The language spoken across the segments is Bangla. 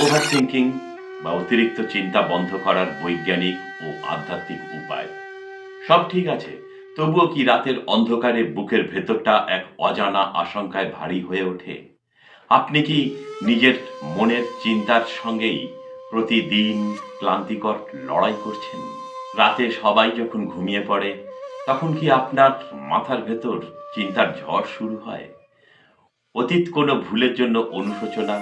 ওভার থিংকিং বা অতিরিক্ত চিন্তা বন্ধ করার বৈজ্ঞানিক ও আধ্যাত্মিক উপায়। সব ঠিক আছে, তবুও কি রাতের অন্ধকারে বুকের ভেতরটা এক অজানা আশঙ্কায় ভারী হয়ে ওঠে? আপনি কি নিজের মনের চিন্তার সঙ্গেই প্রতিদিন ক্লান্তিকর লড়াই করছেন? রাতে সবাই যখন ঘুমিয়ে পড়ে, তখন কি আপনার মাথার ভেতর চিন্তার ঝড় শুরু হয়? অতীত কোনো ভুলের জন্য অনুশোচনা,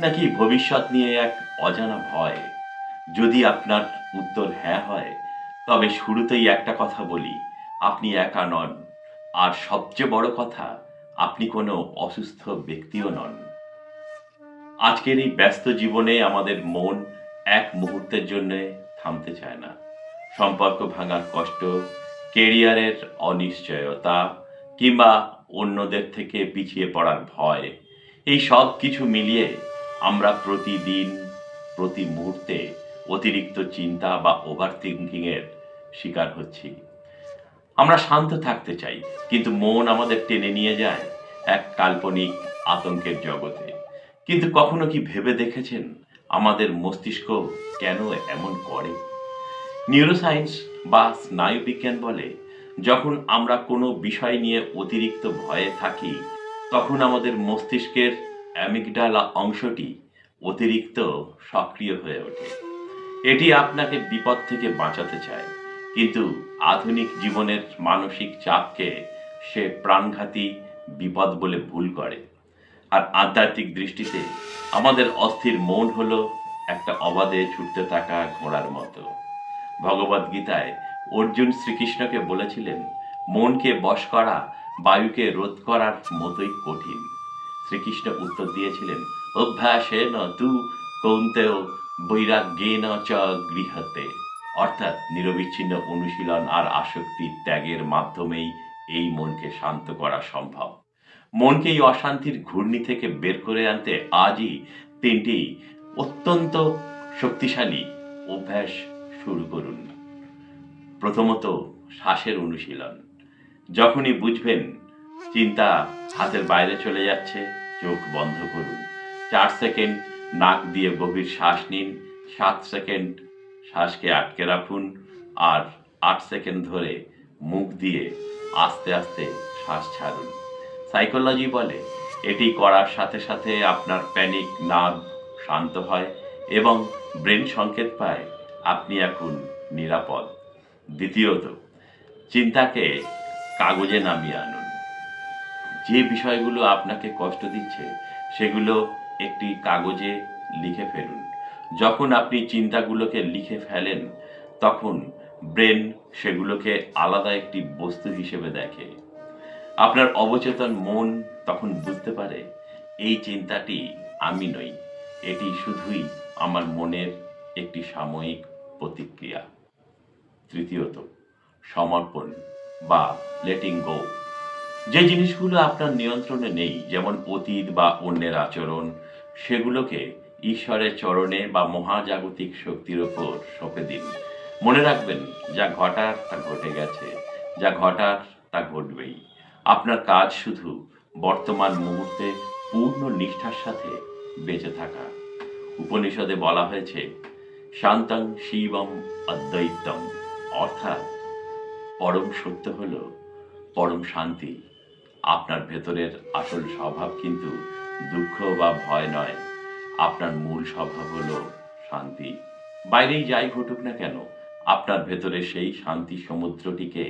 নাকি ভবিষ্যৎ নিয়ে এক অজানা ভয়? যদি আপনার উত্তর হ্যাঁ হয়, তবে শুরুতেই একটা কথা বলি, আপনি একা নন। আর সবচেয়ে বড় কথা, আপনি কোনো অসুস্থ ব্যক্তিও নন। আজকের এই ব্যস্ত জীবনে আমাদের মন এক মুহূর্তের জন্য থামতে চায় না। সম্পর্ক ভাঙার কষ্ট, কেরিয়ারের অনিশ্চয়তা, কিংবা অন্যদের থেকে পিছিয়ে পড়ার ভয়, এই সব কিছু মিলিয়ে আমরা প্রতিদিন, প্রতি মুহূর্তে অতিরিক্ত চিন্তা বা ওভার থিংকিং এর শিকার হচ্ছি। আমরা শান্ত থাকতে চাই, কিন্তু মন আমাদের টেনে নিয়ে যায় এক কাল্পনিক আতঙ্কের জগতে। কিন্তু কখনো কি ভেবে দেখেছেন আমাদের মস্তিষ্ক কেন এমন করে? নিউরোসায়েন্স বা স্নায়ুবিজ্ঞান বলে, যখন আমরা কোনো বিষয় নিয়ে অতিরিক্ত ভয়ে থাকি, তখন আমাদের মস্তিষ্কের অ্যামিগডালা অংশটি অতিরিক্ত সক্রিয় হয়ে ওঠে। এটি আপনাকে বিপদ থেকে বাঁচাতে চায়, কিন্তু আধুনিক জীবনের মানসিক চাপকে সে প্রাণঘাতী বিপদ বলে ভুল করে। আর আধ্যাত্মিক দৃষ্টিতে আমাদের অস্থির মন হলো একটা অবাধে ছুটতে থাকা ঘোড়ার মতো। ভগবদ্গীতায় অর্জুন শ্রীকৃষ্ণকে বলেছিলেন, মনকে বশ করা বায়ুকে রোধ করার মতোই কঠিন। শ্রীকৃষ্ণ উত্তর দিয়েছিলেন, অভ্যাসেন তু কৌন্তেয় বৈরাগ্যেন চ গৃহতে। অর্থাৎ নিরবিচ্ছিন্ন অনুশীলন আর আসক্তি ত্যাগের মাধ্যমেই এই মনকে শান্ত করা সম্ভব। মনকে এই অশান্তির ঘূর্ণি থেকে বের করে আনতে আজই ৩টি অত্যন্ত শক্তিশালী অভ্যাস শুরু করুন। প্রথমত, শ্বাসের অনুশীলন। যখনই বুঝবেন চিন্তা হাতের বাইরে চলে যাচ্ছে, চোখ বন্ধ করুন। ৪ সেকেন্ড নাক দিয়ে গভীর শ্বাস নিন, ৭ সেকেন্ড শ্বাসকে আটকে রাখুন, আর ৮ সেকেন্ড ধরে মুখ দিয়ে আস্তে আস্তে শ্বাস ছাড়ুন। সাইকোলজি বলে, এটি করার সাথে সাথে আপনার প্যানিক নার্ভ শান্ত হয় এবং ব্রেন সংকেত পায় আপনি এখন নিরাপদ। দ্বিতীয়ত, চিন্তাকে কাগজে নামিয়ে আনুন। যে বিষয়গুলো আপনাকে কষ্ট দিচ্ছে, সেগুলো একটি কাগজে লিখে ফেলুন। যখন আপনি চিন্তাগুলোকে লিখে ফেলেন, তখন ব্রেন সেগুলোকে আলাদা একটি বস্তু হিসেবে দেখে। আপনার অবচেতন মন তখন বুঝতে পারে, এই চিন্তাটি আমি নই, এটি শুধুই আমার মনের একটি সাময়িক প্রতিক্রিয়া। তৃতীয়ত, সমর্পণ বা লেটিং গো। যে জিনিসগুলো আপনার নিয়ন্ত্রণে নেই, যেমন অতীত বা অন্যের আচরণ, সেগুলোকে ঈশ্বরের চরণে বা মহাজাগতিক শক্তির ওপর সঁপে দিন। মনে রাখবেন, যা ঘটার তা ঘটে গেছে, যা ঘটার তা ঘটবেই। আপনার কাজ শুধু বর্তমান মুহূর্তে পূর্ণ নিষ্ঠার সাথে বেঁচে থাকা। উপনিষদে বলা হয়েছে, শান্তং শিবম অদ্বৈতম, অর্থাৎ পরম সত্য হল পরম শান্তি। আপনার ভেতরের আসল স্বভাব কিন্তু দুঃখ বা ভয় নয়, আপনার মূল স্বভাব হলো শান্তি। বাইরেই যাই ঘটুক না কেন, আপনার ভেতরে সেই শান্তি সমুদ্রটিকে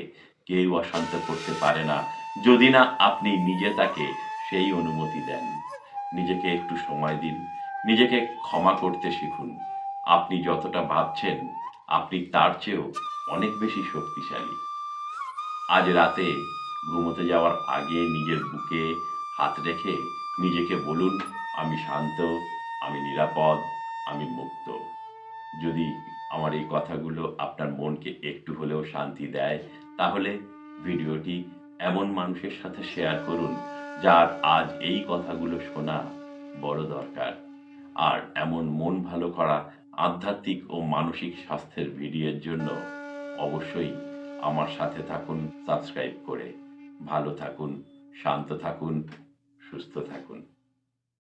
কেউ অশান্ত করতে পারে না, যদি না আপনি নিজে তাকে সেই অনুমতি দেন। নিজেকে একটু সময় দিন, নিজেকে ক্ষমা করতে শিখুন। আপনি যতটা ভাবছেন, আপনি তার চেয়েও অনেক বেশি শক্তিশালী। আজ রাতে ঘুমোতে যাওয়ার আগে নিজের বুকে হাত রেখে নিজেকে বলুন, আমি শান্ত, আমি নিরাপদ, আমি মুক্ত। যদি আমার এই কথাগুলো আপনার মনকে একটু হলেও শান্তি দেয়, তাহলে ভিডিওটি এমন মানুষের সাথে শেয়ার করুন যার আজ এই কথাগুলো শোনা বড় দরকার। আর এমন মন ভালো করা আধ্যাত্মিক ও মানসিক স্বাস্থ্যের ভিডিওর জন্য অবশ্যই আমার সাথে থাকুন সাবস্ক্রাইব করে। ভালো থাকুন, শান্ত থাকুন, সুস্থ থাকুন।